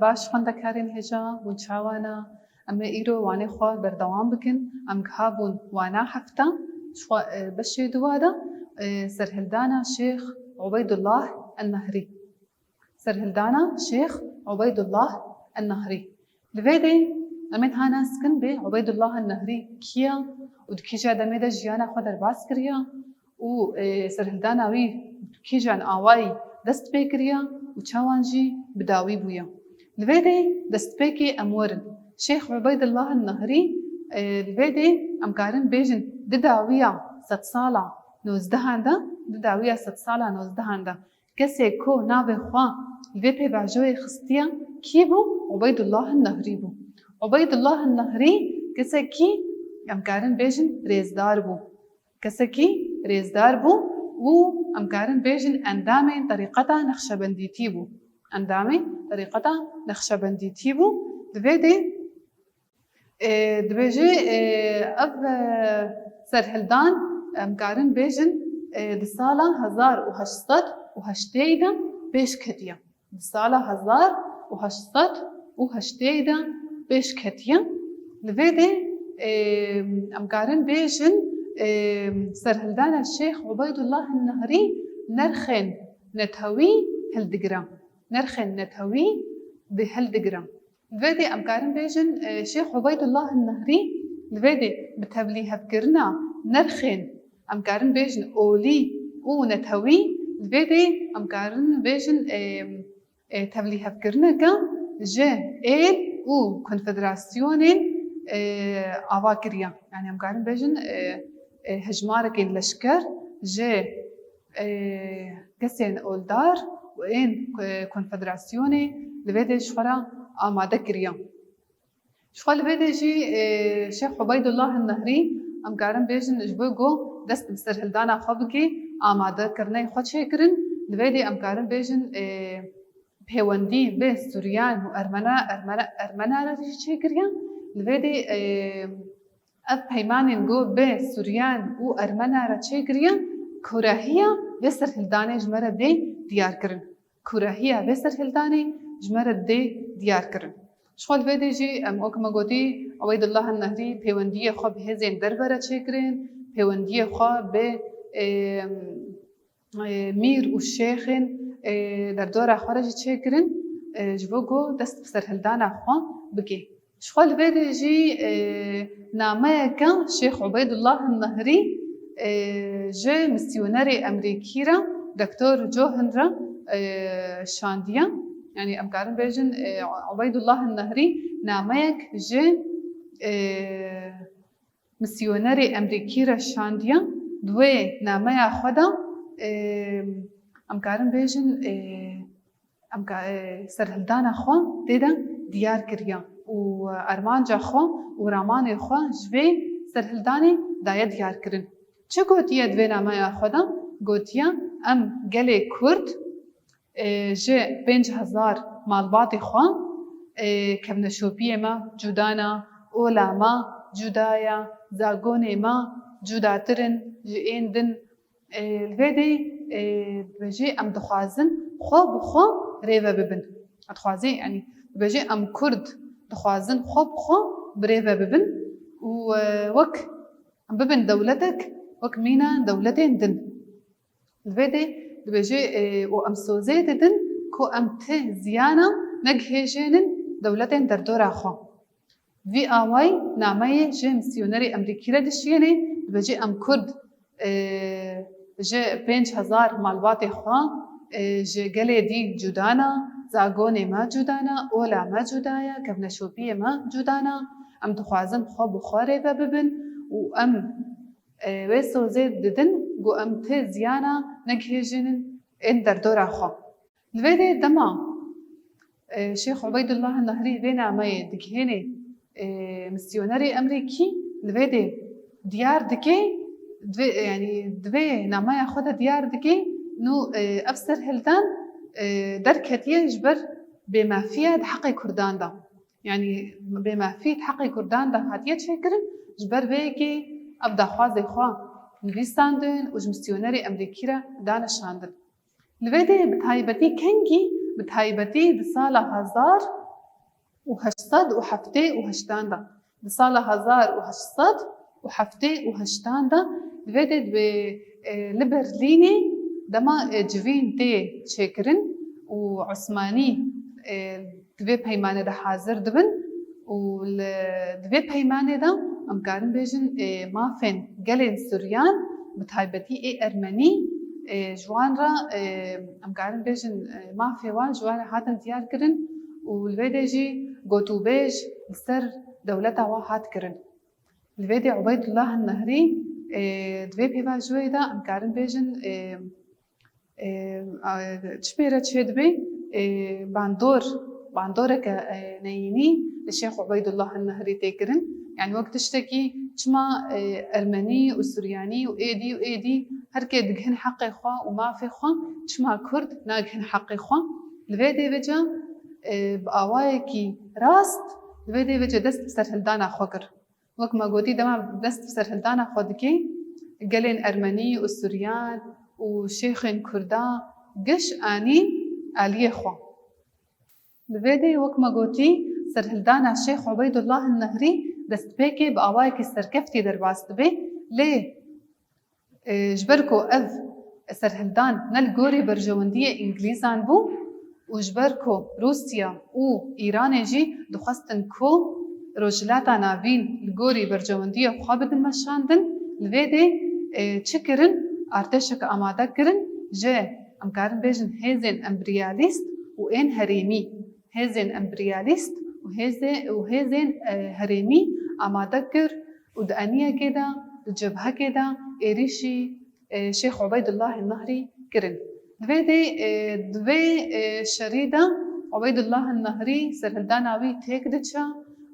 باش خوندەکارین هێژا بوون چاوانە ئەمە ئیرۆ وانەی خوا بەردەوام بکن ئەم هابوون وانا هەفتە بەشێ دوادا سەرهەلدانە شێخ عوبەیدوڵڵاه النەهری سەرهەلدانە شێخ عوبەیدوڵڵاه النەهری لەوێدێ ئەمێن هاناسکن بێ عوبەیدوڵڵاه النەهری کیە و کیژا دەمێدە ژیانە خۆ دەرباس کردە و سەرهەلدانا وی کیژان ئاوایی دەست پێ کردە و چاوانجی بداوی بوویە لەوێدێ دەستپێکی ئەموەرن شێخ عوبەیدوڵڵاه النەهری لەوێدێ ئەمکارن بێژن دداویە سەد ساڵە نۆزدەهاندا دداویە سەد ساڵە نۆزدەهاندا کەسێک کۆ ناوێ خوا لەوێ پێ باژۆیە خستیە کی بوو عوبەیدوڵڵاه النەهری بوو عوبەیدوڵڵاه النەهری کەسێکی ئەمکارن بێژن رێزدار بوو کەسێکی رێزدار بوو و ئەمکارن بێژن ئەندامێن طریقەتا نەخشەبەندیتی بوو ئەندامێن طریقەتا نەخشەبەندیتی بوو دەبێدێ دەبێژێ ئەف سەرهەلدان ئەمکارن بێژن di sala 1880 da pêş ketiye. Di sala 1880 da pêş ketiye. Li vê de em karin bêjin serhildana Şêx Ubeydullah el-Nehri nerxên netewî hildigiran. Nerxên netewî di hildigiran. Li vê de em karin bêjin Şêx Ubeydullah el-Nehri li vê de bi tevlîhevkirina nerxên ئەم کارن بێژن ئۆلی و نەتەوی لەوێدێ ئەم کارن بێژن تەبلیغکردنەکە ji êl û konfederasyoonên ava kiriye yani ئەم کارن بێژن hejmarekên leşker ji kesên oldar û ên konfederasyonê لەوێدێ ji xwe re amade kiriye ji xwe lêvêdê jî Şêx Ubeydullah el-Nehri ئەم کارن بێژن ji bo got dest bi serhildana xwe bike amadekirnê xwe çêkirin li vê de em karin bêjin pêwendî bê Sûriyan û Ermenan re jî çêkiriye li vê de ev peymanên got bê Sûriyan û Ermenan re çêkiriye kurahiya vê serhildanê ji me re dê diyar kirin kurahiya vê serhildanê ji me re dê diyar kirin ji xwe li vê de jî em wek me gotî Ubeydullah el-Nehri pêwendiyê xwe bi hêzên derve re çêkirin pêwendiyê xwe bê mîr û şêxên derdora xwe re jî çêkirin ji bo got dest bi serhildana xwe bike ji xwe li vê de jî nameyeke Şêx Ubeydullah el-Nehri ji misyonerê Emerîkî re Doktor Cohen re şandiye yani em karin bêjin Ubeydullah el-Nehri nameyek ji misyonerê Emerîkî re şandiye دوێ nameya xwe de em karin bêjin serhildana xwe tê de diyar kiriye û armanca xwe û ramanê xwe ji vê serhildanê daye diyar kirin çi gotiye divê nameya xwe de gotiye em gelê Kurd ji 5000 malbatê xwe kevneşopiyê me cudana ola me cudaya zagonê me cudatirin ji ên din li vê de dibêjê em dixwazin xwe bi xwe rêve bibin dixwazê yanî dibêjê em Kurd dixwazin xwe bi xwe bi rêve bibin û wek em bibin dewletek wek mîna dewletên din li vê de dibêjê û em sozê didin ku em ti ziyana negihêjênin dewletên derdora xwe vî awayî nameyê ji misyonerê Emerîkî re dişiyêne dibêjê em Kurd ji 5000 malbatê xwe ji gelê dî cudana zagonê me cudana ola me cudaya kevneşopiyê me cudana em dixwazin xwe bi xwe rêve bibin û em wê sozê didin got em ti ziyana negihêjînin ên derdora xwe li vê de dema Şêx Ubeydullah el-Nehri vê nameyê digihêne misyonerê Emerîkî li vê de diyar dike yani divê nameya xwe de diyar dike nû ev serhildan derketiye ji ber bêmafiya di heqê Kurdan da yani bêmafî di heqê Kurdan da hatiye çêkirin ji ber vê yekê ev daxwazê xwe nivîsandin û ji misyonerê Emerîkî re danişandin li vê de bi taybetî kengî bi taybetî di sala وهشصد وحفتي وهشتاندا بصالة 1800 وحفتي وهشتاندا دویدت به لبرلینی دما جوین تی چکرن و عثمانی دوی پیمانه ده حاضر دبن و دوی پیمانه ده ام کارن بیجن مافن گلین سوریان بتایبتی ارمنی جوان را ام کارن بیجن مافی وان جوان هاتن دیار کرن و الویده جی گوتو بیج سر دولتا وا هات کرن الویده عبید الله النهری دوی پیوا جوی دا ام کارن بیجن تشبيرة شدبي باندورة كنيني الشيخ عبيد الله النهري تكرن يعني وقت تشتكي شما أرمني وسورياني وإيدي هركي دقهن حقي خوا وما في خوا شما كرد ناقهن حقي خوا الفيدي بجا بأوايكي راست الفيدي بجا دست بسر هلدانا خوكر وقت ما قوتي دما دست بسر هلدانا خودكي قالين أرمني والسوريان وشيخين كردا قش آني آلية خوا لفيدي وكما قوتي سرهلدانا الشيخ عبيد الله النهري دست بيكي بأوايك السركفتي درباست بي ليه جبركو أذ سرهلدان نالقوري برجواندية إنجليزان بو وجبركو روسيا و إيران جي دخستن كو رجلاتا نافين القوري برجواندية خوابد المشاندن لفيدي تشكرن ارتشك آماده کرن جه ام کارن بیجن هزین امبریالیست و این هریمی هزین امبریالیست و هزین هریمی آماده کر و دانیه کدا جبهه کدا ایریشی شیخ عبید الله النهری کرن دوی شریده عبید الله النهری سرهلداناوی تیک دچا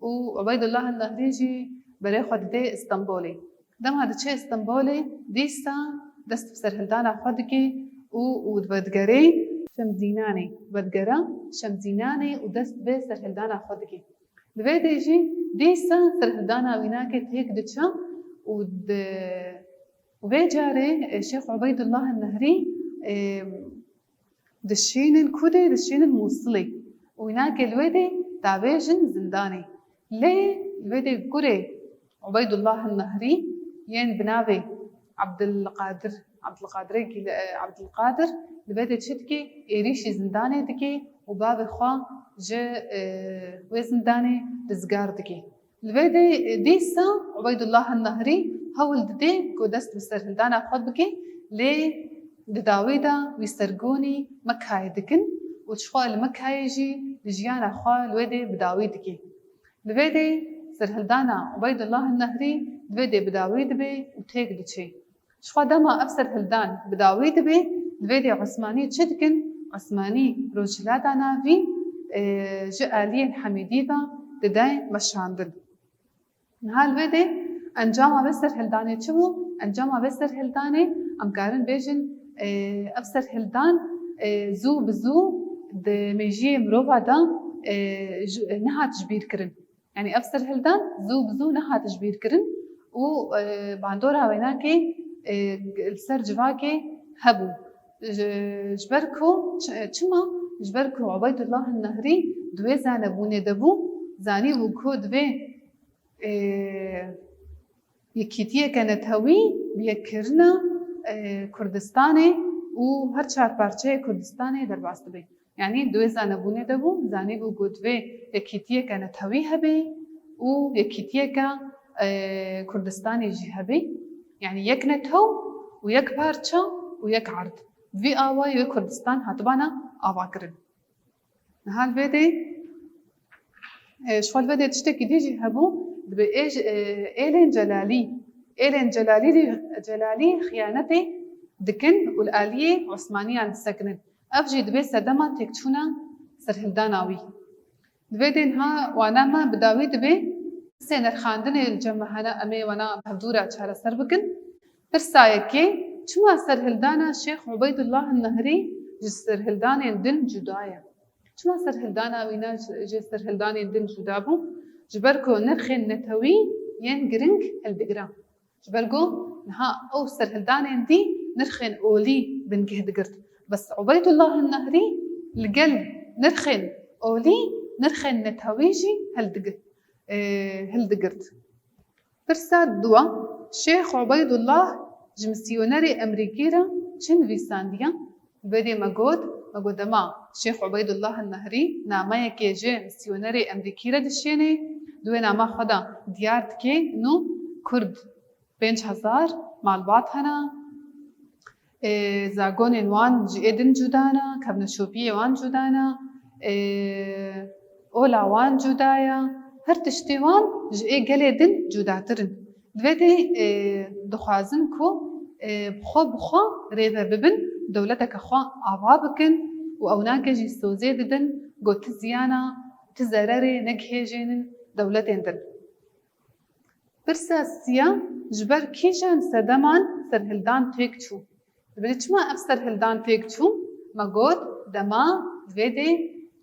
و عبید الله النهری جی برای خود ده استنبولی دم هذا شيء استنبولي ديسا دست بسر هلدانا خودكي ودبدقري شمزيناني بدقرا شمزيناني ودست بسر هلدانا خودكي دويدا يجي ديسا سر هلدانا ويناكي تهيك دتشا وبيجاري الشيخ عبيد الله النهري دشين الكودي دشين الموصلي ويناكي الويدي تابيجن زنداني ليه الويدي قري عبيد الله النهري ين بنابي عبد القادر لبدا تشتكي يريشي زنداني دكي وبابي خوا جا وزنداني رزقار دكي لبدا ديسا عبيد الله النهري هول ددي كودست بسرهلدانا خود بكي لي دداويدا ويسترقوني مكهاي دكن وتشخوا المكهاي يجي لجيانا خوا الويدي بداوي دكي لبدا سرهلدانا عبيد الله النهري دويدي بداوي دبي وتيك دشي شخوا دما أفسر هلدان بداوي دبي دويدي عثماني تشدكن عثماني روجلاتا نافي جآلين حميديدا دداي مشاندن نهال ويدي أنجاما بسر هلداني تشبو أنجاما بسر هلداني أمكارن بيجن أفسر هلدان زو بزو دميجي مروفا دا نها تجبير كرن يعني أفسر هلدان زو بزو نها تجبير كرن و باندورا ويناكي السر جواكي هبو جبركو چما جبركو عبيد الله النهري دوي زانبوني دبو زاني وكو دوي يكيتيه كانت هوي بيكرنا كردستاني و هر چار پارچه كردستاني درباست بي يعني دوي زانبوني دبو زاني وكو دوي يكيتيه كانت هوي هبي و يكيتيه كا كردستاني جهبي يعني يك نتهو ويك بارتشا ويك عرض في آواي ويك كردستان هاتبانا آواكرن نهال فيدي شوال فيدي تشتكي دي جهبو بإيج إيلين جلالي خيانتي دكن والآلية عثمانية عن السكنن أفجي دبي سدما تكتشونا سرهلداناوي دبي نها وانا ما بداوي دبي سينر خاندن الجمهنا أمي وانا بهدورة شهر سربكن برسايكي شما سرهلدانا الشيخ عبيد الله النهري سرهلدان يندن جدايا شما سرهلدانا وينا سرهلدان يندن جدابو جبركو نرخين نتوي ين جرينك الدقرا جبركو نها أو سرهلدان يندي نرخين أولي بنجه دقرت بس عبيد الله النهري القل نرخين أولي نرخن نتهويجي هلدقرت برسات دوا شيخ عبيد الله جمسيونري أمريكيرا شن فيسانديا بدي مقود ما شيخ عبيد الله النهري نامايا كي جي مسيونري أمريكيرا دشيني دوي ناما خدا ديارت كي نو كرد 5000 معلومات هنا زاگون وان جیدن جدانا کبن شوپی وان جدانا اولا وان جدایا هر تشتی وان جی گلیدن جداترن دویدی دخوازن کو بخو ریبه ببن دولتك خو عوابكن و اوناك جي سوزي ددن گو تزيانا تزرري نگهجينن دولتين دن برساسيا جبر كيشان سدمان سرهلدان تيكتشو بلچما افسر هلدان تيكتشو مگود دما دویدی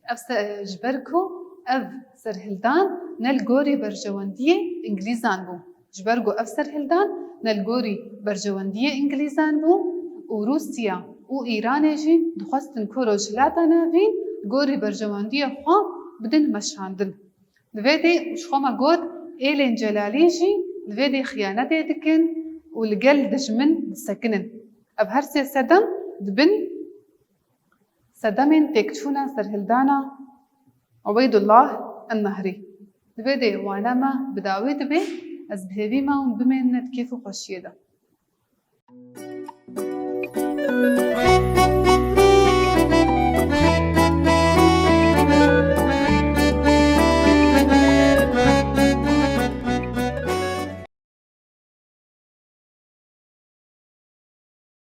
افسر جبركو اف سرهلدان نلگوري برجوانديه انجليزان بو جبرگو افسر هلدان نلگوري برجوانديه انجليزان بو و روسيا و ايران جي دخواستن كو روجلاتا نافين گوري برجوانديه خوا بدن مشاندن دویدی وشخو مگود ایلین جلالي جي دویدی خيانته دكن و لگل دجمن دسكنن اب هرسي سدم دبن سدمين تكتشونا سرهلدانا عبيد الله النهري دبيدي وانا ما بداوي دبي از بهبي ما بمنت كيف خوشيدا